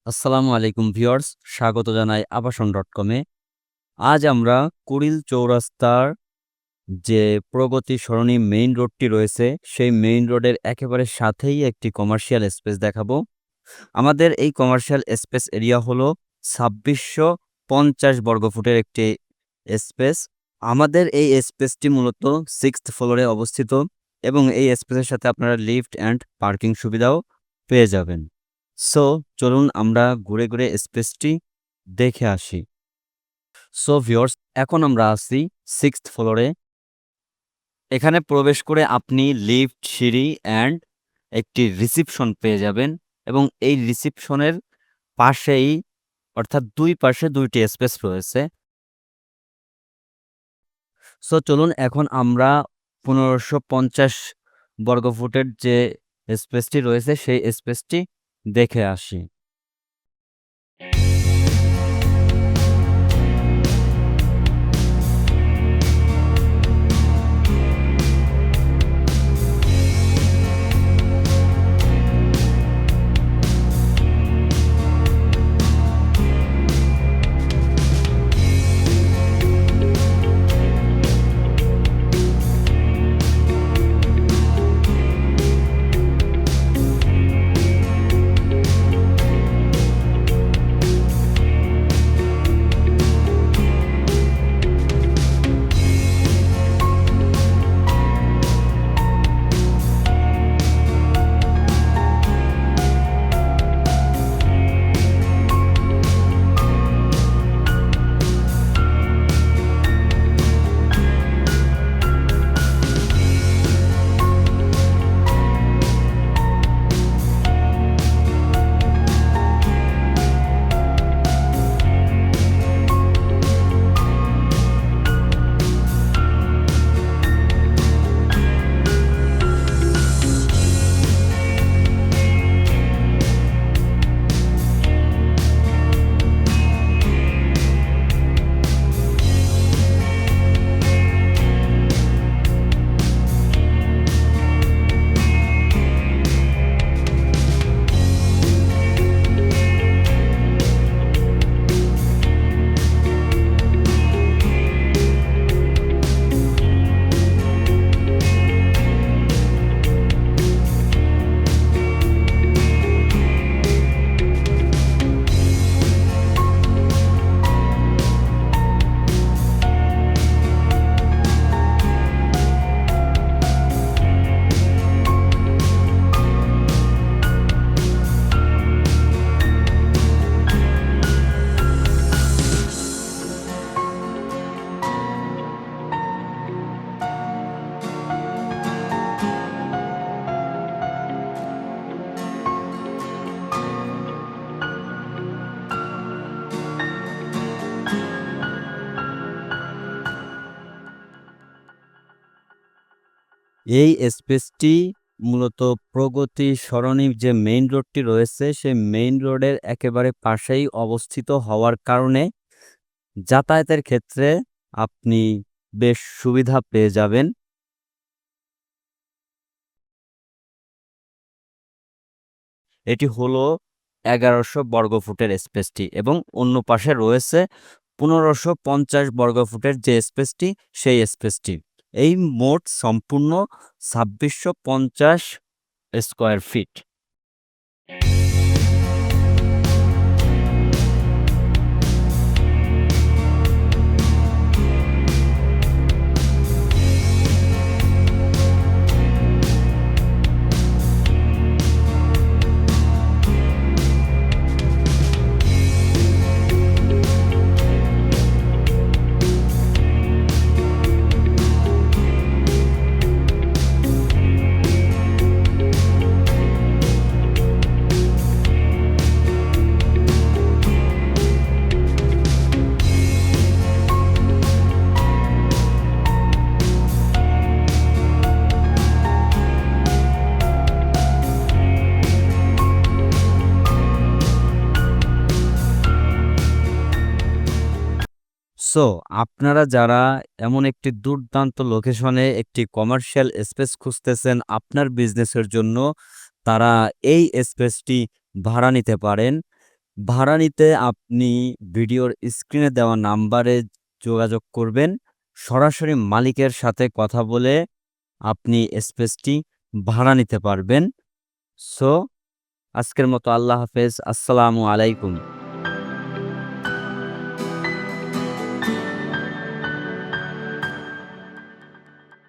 আসসালামু আলাইকুম ভিউয়ার্স, স্বাগত জানাই আবাসন.com-এ। আজ আমরা কুড়িল চৌরাস্তার যে প্রগতি সরণি মেইন রোডটি রয়েছে, সেই মেইন রোডের একেবারে সাথেই একটি কমার্শিয়াল স্পেস দেখাবো। আমাদের এই কমার্শিয়াল স্পেস এরিয়া হলো ২৬৫০ বর্গফুটের একটি স্পেস। আমাদের এই স্পেসটি মূলত 6th ফ্লোরে অবস্থিত এবং এই স্পেসের সাথে আপনারা লিফট অ্যান্ড পার্কিং সুবিধাও পেয়ে যাবেন। সো চলুন আমরা ঘুরে ঘুরে স্পেসটি দেখে আসি। সো ভিউয়ার্স, এখন আমরা আছি 6th ফ্লোরে। এখানে প্রবেশ করে আপনি লিফট, সিঁড়ি অ্যান্ড একটি রিসিপশন পেয়ে যাবেন এবং এই রিসিপশনের পাশেই অর্থাৎ ২ পাশে ২ টি স্পেস রয়েছে। সো চলুন এখন আমরা ১৫৫০ বর্গফুটের যে স্পেসটি রয়েছে সেই স্পেসটি দেখে আসি। এই স্পেসটি মূলত প্রগতি সরণির যে মেইন রোডটি রয়েছে, সেই মেইন রোডের একেবারে পাশেই অবস্থিত হওয়ার কারণে যাতায়াতের ক্ষেত্রে আপনি বেশ সুবিধা পেয়ে যাবেন। এটি হলো ১১০০ বর্গফুটের স্পেসটি এবং অন্য পাশে রয়েছে ১৫৫০ বর্গফুটের যে স্পেসটি, সেই স্পেসটি। এই মোট সম্পূর্ণ ২৬৫০ স্কয়ার ফিট। সো আপনারা যারা এমন একটি দুর্দান্ত লোকেশনে একটি কমার্শিয়াল স্পেস খুঁজতেছেন আপনার বিজনেসের জন্য, তারা এই স্পেসটি ভাড়া নিতে পারেন। ভাড়া নিতে আপনি ভিডিওর স্ক্রিনে দেওয়া নাম্বারে যোগাযোগ করবেন। সরাসরি মালিকের সাথে কথা বলে আপনি স্পেসটি ভাড়া নিতে পারবেন। সো আজকের মতো আল্লাহ হাফেজ। আসসালামু আলাইকুম।